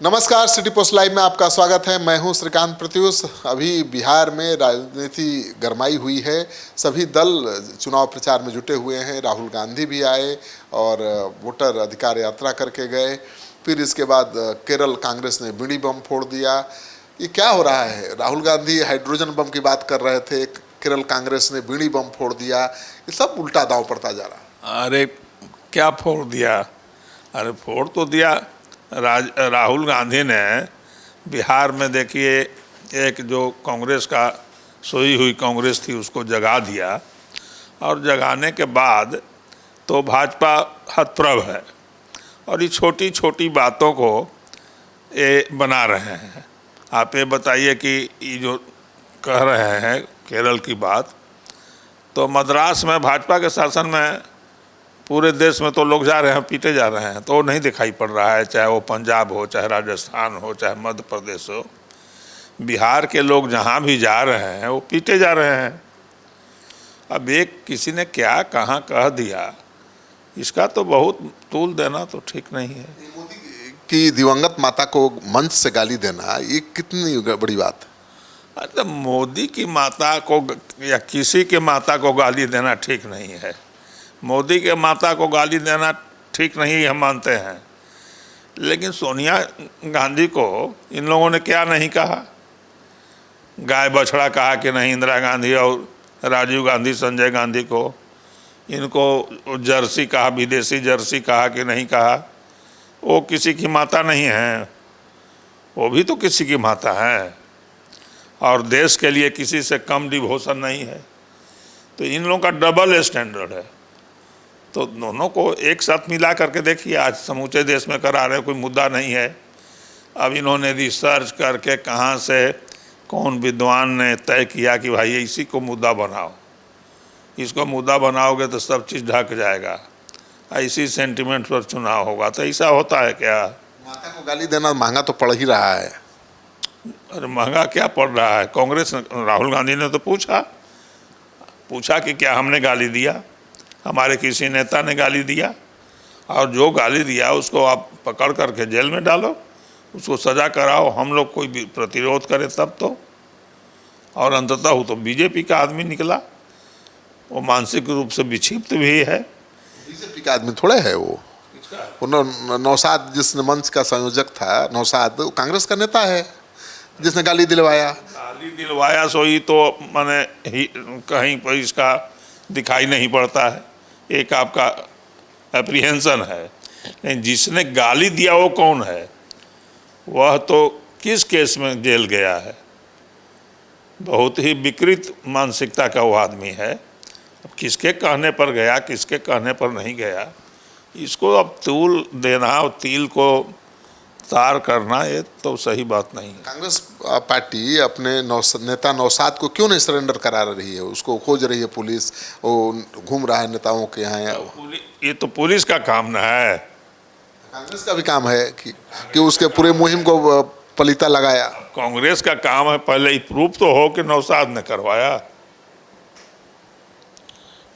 नमस्कार, city post live में आपका स्वागत है। मैं हूं श्रीकांत प्रत्युष। अभी बिहार में राजनीति गरमाई हुई है। सभी दल चुनाव प्रचार में जुटे हुए हैं। राहुल गांधी भी आए और वोटर अधिकार यात्रा करके गए। फिर इसके बाद केरल कांग्रेस ने बीड़ी बम फोड़ दिया। ये क्या हो रहा है? राहुल गांधी हाइड्रोजन बम की बात कर रहे थे, केरल कांग्रेस ने बीड़ी बम फोड़ दिया। ये सब उल्टा दांव पड़ता जा रहा। अरे क्या फोड़ दिया? अरे फोड़ तो दिया। राहुल गांधी ने बिहार में देखिए एक जो कांग्रेस का सोई हुई कांग्रेस थी उसको जगा दिया, और जगाने के बाद तो भाजपा हतप्रभ है और ये छोटी छोटी बातों को ये बना रहे हैं। आप ये बताइए कि ये जो कह रहे हैं केरल की बात, तो मद्रास में भाजपा के शासन में पूरे देश में तो लोग जा रहे हैं, पीटे जा रहे हैं, तो वो नहीं दिखाई पड़ रहा है। चाहे वो पंजाब हो, चाहे राजस्थान हो, चाहे मध्य प्रदेश हो, बिहार के लोग जहाँ भी जा रहे हैं वो पीटे जा रहे हैं। अब एक किसी ने क्या कहाँ कह दिया, इसका तो बहुत तूल देना तो ठीक नहीं है। मोदी की दिवंगत माता को मंच से गाली देना, ये कितनी बड़ी बात? अरे मोदी की माता को या किसी के माता को गाली देना ठीक नहीं है। मोदी के माता को गाली देना ठीक नहीं, हम मानते हैं, लेकिन सोनिया गांधी को इन लोगों ने क्या नहीं कहा? गाय बछड़ा कहा कि नहीं इंदिरा गांधी, और राजीव गांधी संजय गांधी को, इनको जर्सी कहा, विदेशी जर्सी कहा कि नहीं कहा? वो किसी की माता नहीं है, वो भी तो किसी की माता है, और देश के लिए किसी से कम डिवोशन नहीं है। तो इन लोगों का डबल स्टैंडर्ड है। तो दोनों को एक साथ मिला करके देखिए, आज समूचे देश में करा रहे, कोई मुद्दा नहीं है। अब इन्होंने रिसर्च करके कहाँ से कौन विद्वान ने तय किया कि भाई इसी को मुद्दा बनाओ, इसको मुद्दा बनाओगे तो सब चीज़ ढक जाएगा, ऐसी सेंटिमेंट पर चुनाव होगा। तो ऐसा होता है क्या? माता को गाली देना महंगा तो पड़ ही रहा है। अरे महंगा क्या पड़ रहा है? कांग्रेस, राहुल गांधी ने तो पूछा कि क्या हमने गाली दिया, हमारे किसी नेता ने गाली दिया? और जो गाली दिया उसको आप पकड़ करके जेल में डालो, उसको सज़ा कराओ, हम लोग कोई प्रतिरोध करे तब तो। और अंततः वो तो बीजेपी का आदमी निकला, वो मानसिक रूप से विक्षिप्त भी है। बीजेपी का आदमी थोड़े है वो नौशाद जिसने मंच का संयोजक था, नौशाद वो कांग्रेस का नेता है जिसने गाली दिलवाया। सो ही तो मैंने कहीं पर इसका दिखाई नहीं पड़ता है। एक आपका एप्रीहेंशन है, लेकिन जिसने गाली दिया वो कौन है? वह तो किस केस में जेल गया है? बहुत ही विकृत मानसिकता का वो आदमी है। अब किसके कहने पर गया, किसके कहने पर नहीं गया, इसको अब तूल देना और तिल को तार करना, ये तो सही बात नहीं है। कांग्रेस पार्टी अपने नेता नौशाद को क्यों नहीं सरेंडर करा रही है? उसको खोज रही है पुलिस, वो घूम रहा है नेताओं के यहाँ। ये तो पुलिस का काम न है, कांग्रेस का भी काम है कि उसके पूरे मुहिम को पलीता लगाया। कांग्रेस का काम है पहले ही प्रूफ तो हो कि नौशाद ने करवाया,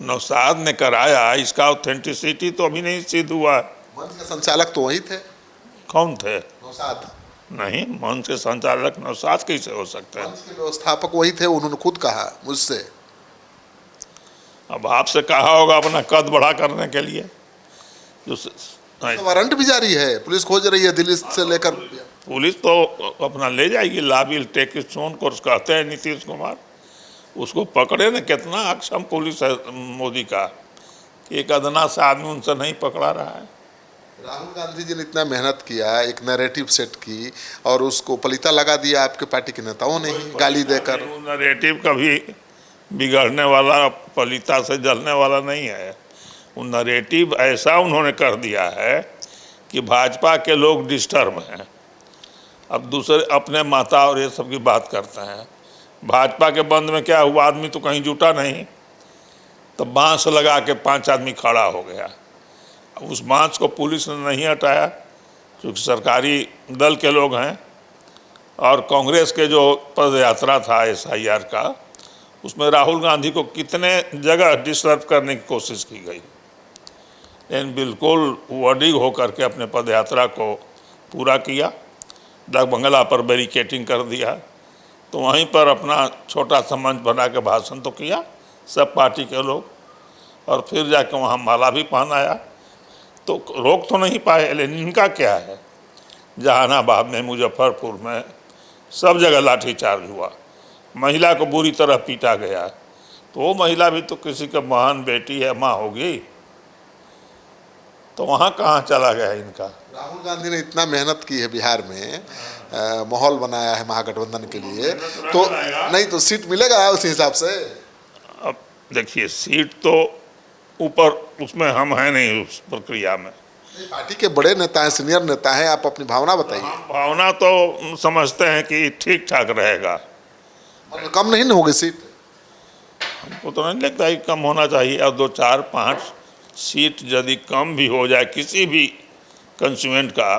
नौशाद ने कराया, इसका ऑथेंटिसिटी तो अभी नहीं सिद्ध हुआ। मंच के संचालक तो वही थे। कौन थे? नौशाद नहीं, मंच के संचालक नौशाद कैसे हो सकते हैं? मंच के व्यवस्थापक वही थे, उन्होंने खुद कहा मुझसे। अब आपसे कहा होगा अपना कद बढ़ा करने के लिए। जो वारंट भी जारी है, पुलिस खोज रही है दिल्ली से लेकर। पुलिस तो अपना ले जाएगी, लाबिल टेक स्टोन कोर्स कहते हैं नीतीश कुमार, उसको पकड़े न। कितना अक्षम पुलिस है मोदी का, एक अदना सा आदमी उनसे नहीं पकड़ा रहा है। राहुल गांधी जी ने इतना मेहनत किया, एक नैरेटिव सेट की, और उसको पलीता लगा दिया आपके पार्टी के नेताओं ने ही गाली देकर। नैरेटिव कभी बिगड़ने वाला, पलीता से जलने वाला नहीं है। वो नैरेटिव ऐसा उन्होंने कर दिया है कि भाजपा के लोग डिस्टर्ब हैं। अब दूसरे अपने माता और ये सब की बात करते हैं। भाजपा के बंद में क्या हुआ? आदमी तो कहीं जुटा नहीं, तो बांस लगा के 5 आदमी खड़ा हो गया। उस बांस को पुलिस ने नहीं हटाया, क्योंकि सरकारी दल के लोग हैं। और कांग्रेस के जो पद यात्रा था SIR का, उसमें राहुल गांधी को कितने जगह डिस्टर्ब करने की कोशिश की गई, लेकिन बिल्कुल वडीग होकर के अपने पद यात्रा को पूरा किया। डाक बंगला पर बैरिकेटिंग कर दिया, तो वहीं पर अपना छोटा सा मंच बना के भाषण तो किया सब पार्टी के लोग, और फिर जाके वहाँ माला भी पहनाया। तो रोक तो नहीं पाए, लेकिन इनका क्या है, जहानाबाद में, मुजफ्फरपुर में, सब जगह लाठीचार्ज हुआ, महिला को बुरी तरह पीटा गया। तो वो महिला भी तो किसी का महान बेटी है, माँ होगी, तो वहाँ कहाँ चला गया इनका। राहुल गांधी ने इतना मेहनत की है बिहार में, माहौल बनाया है महागठबंधन के लिए, तो नहीं तो सीट मिलेगा उस हिसाब से। अब देखिए, सीट तो ऊपर उसमें हम हैं नहीं उस प्रक्रिया में। पार्टी के बड़े नेता हैं, सीनियर नेता हैं, आप अपनी भावना बताइए। भावना तो समझते हैं कि ठीक ठाक रहेगा, मतलब कम नहीं ना होगी सीट? हमको तो नहीं लगता कि कम होना चाहिए। और 2, 4, 5 सीट यदि कम भी हो जाए किसी भी कंस्टिट्यूएंट का,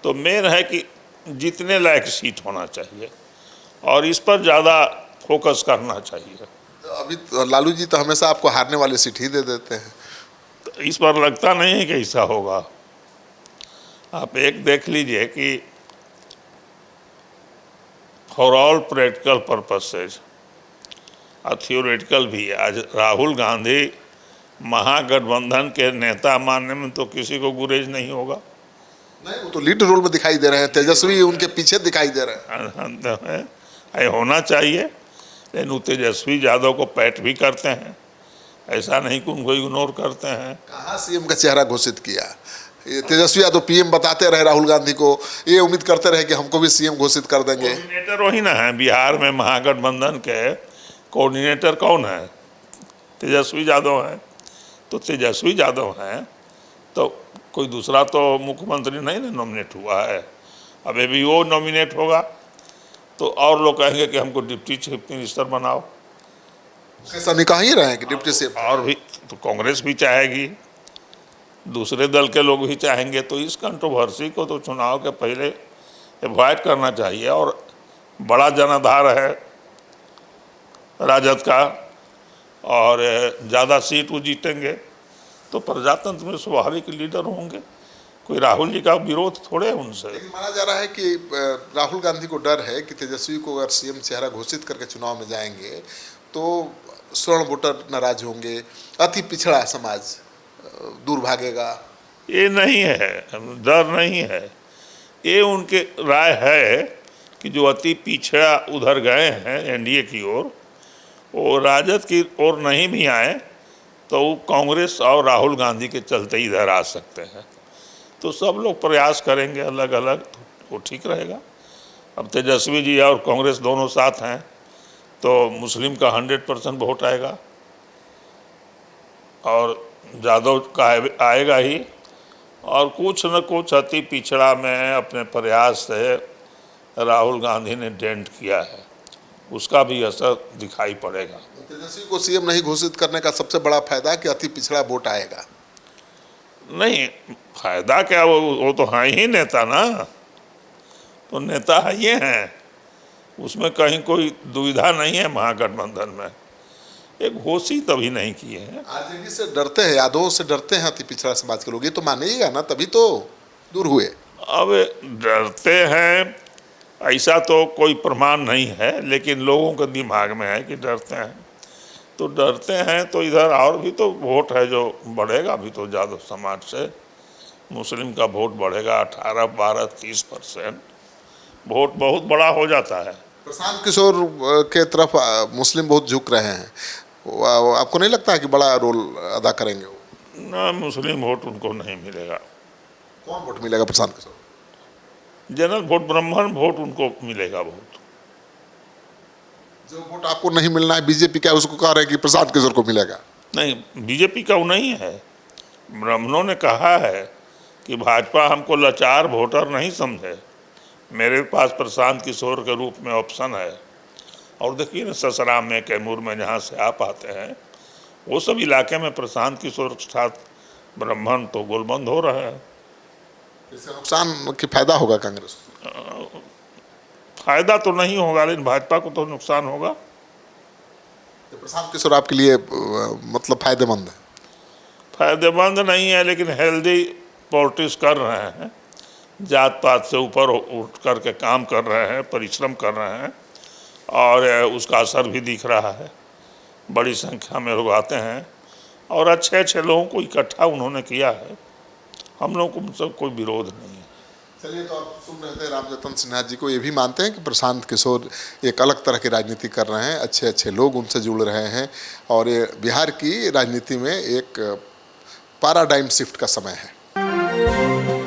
तो मेन है कि जीतने लायक सीट होना चाहिए और इस पर ज़्यादा फोकस करना चाहिए। तो अभी तो लालू जी तो हमेशा आपको हारने वाली सीट ही दे देते हैं। तो इस पर लगता नहीं है कि ऐसा होगा। आप एक देख लीजिए कि फॉर ऑल प्रैक्टिकल पर्पसेज और थियोरेटिकल भी, आज राहुल गांधी महागठबंधन के नेता मानने में तो किसी को गुरेज नहीं होगा। नहीं, वो तो लीड रोल में दिखाई दे रहे हैं, तेजस्वी उनके पीछे दिखाई दे रहे हैं। ये होना चाहिए, लेकिन वो तेजस्वी यादव को पैट भी करते हैं, ऐसा नहीं कि उनको इग्नोर करते हैं। कहाँ सीएम का चेहरा घोषित किया? ये तेजस्वी यादव पीएम बताते रहे राहुल गांधी को, ये उम्मीद करते रहे कि हमको भी सीएम घोषित कर देंगे। कोऑर्डिनेटर वही ना है बिहार में, महागठबंधन के कोऑर्डिनेटर कौन है? तेजस्वी यादव है। तो तेजस्वी यादव हैं तो कोई दूसरा तो मुख्यमंत्री नहीं ना नॉमिनेट हुआ है। अब अभी वो नॉमिनेट होगा तो और लोग कहेंगे कि हमको डिप्टी चीफ मिनिस्टर बनाओ। ऐसा निकाह ही रहे हैं कि डिप्टी चीफ। और भी तो कांग्रेस भी चाहेगी, दूसरे दल के लोग भी चाहेंगे। तो इस कंट्रोवर्सी को तो चुनाव के पहले अवॉइड करना चाहिए। और बड़ा जनाधार है राजद का और ज़्यादा सीट वो जीतेंगे तो प्रजातंत्र में स्वाभाविक लीडर होंगे। कोई राहुल जी का विरोध थोड़े है उनसे। लेकिन माना जा रहा है कि राहुल गांधी को डर है कि तेजस्वी को अगर सीएम चेहरा घोषित करके चुनाव में जाएंगे तो स्वर्ण वोटर नाराज होंगे, अति पिछड़ा समाज दूर भागेगा। ये नहीं है, डर नहीं है, ये उनके राय है कि जो अति पिछड़ा उधर गए हैं एनडीए की ओर, वो राजद की ओर नहीं भी आए तो वो कांग्रेस और राहुल गांधी के चलते इधर आ सकते हैं। तो सब लोग प्रयास करेंगे अलग अलग, तो वो ठीक रहेगा। अब तेजस्वी जी और कांग्रेस दोनों साथ हैं तो मुस्लिम का 100% वोट आएगा और यादव का आएगा ही। और कुछ न कुछ अति पिछड़ा में अपने प्रयास से राहुल गांधी ने डेंट किया है, उसका भी असर दिखाई पड़ेगा। तेजस्वी को सीएम नहीं घोषित करने का सबसे बड़ा फायदा है कि अति पिछड़ा वोट आएगा। नहीं, फायदा क्या, वो तो हैं ही नेता ना, तो नेता है ये हैं, उसमें कहीं कोई दुविधा नहीं है। महागठबंधन में एक घोषित अभी नहीं किए हैं। आरजेडी से डरते हैं, यादवों से डरते हैं अति पिछड़ा समाज के लोग, ये तो मानिएगा ना, तभी तो दूर हुए। अब डरते हैं ऐसा तो कोई प्रमाण नहीं है, लेकिन लोगों के दिमाग में है कि डरते हैं। तो डरते हैं तो इधर और भी तो वोट है जो बढ़ेगा भी, तो यादव समाज से मुस्लिम का वोट बढ़ेगा 18, 12, 30% वोट बहुत बड़ा हो जाता है। प्रशांत किशोर के तरफ मुस्लिम बहुत झुक रहे हैं, आपको नहीं लगता है कि बड़ा रोल अदा करेंगे वो? ना, मुस्लिम वोट उनको नहीं मिलेगा। कौन वोट मिलेगा प्रशांत किशोर? जनरल वोट, ब्राह्मण वोट उनको मिलेगा बहुत। जो वोट आपको नहीं मिलना है बीजेपी का, उसको कह रहे हैं कि प्रशांत किशोर को मिलेगा। नहीं, बीजेपी का वो नहीं है। ब्राह्मणों ने कहा है कि भाजपा हमको लाचार वोटर नहीं समझे, मेरे पास प्रशांत किशोर के रूप में ऑप्शन है। और देखिए ना, ससराम में, कैमूर में, जहाँ से आप आते हैं, वो सब इलाके में प्रशांत किशोर के साथ ब्राह्मण तो गोलबंद हो रहे हैं। इससे नुकसान कि फायदा होगा कांग्रेस? फायदा तो नहीं होगा, लेकिन भाजपा को तो नुकसान होगा। तो प्रशांत किशोर आपके लिए मतलब फायदेमंद है? फायदेमंद नहीं है, लेकिन हेल्दी पॉलिटिक्स कर रहे हैं जात पात से ऊपर उठ कर के काम कर रहे हैं, परिश्रम कर रहे हैं और उसका असर भी दिख रहा है। बड़ी संख्या में लोग आते हैं और अच्छे अच्छे लोगों को इकट्ठा उन्होंने किया है। हम लोगों को उनसे कोई विरोध नहीं है। चलिए, तो आप सुन रहे थे रामजतन सिन्हा जी को। ये भी मानते हैं कि प्रशांत किशोर एक अलग तरह की राजनीति कर रहे हैं, अच्छे अच्छे लोग उनसे जुड़ रहे हैं और ये बिहार की राजनीति में एक पैराडाइम शिफ्ट का समय है।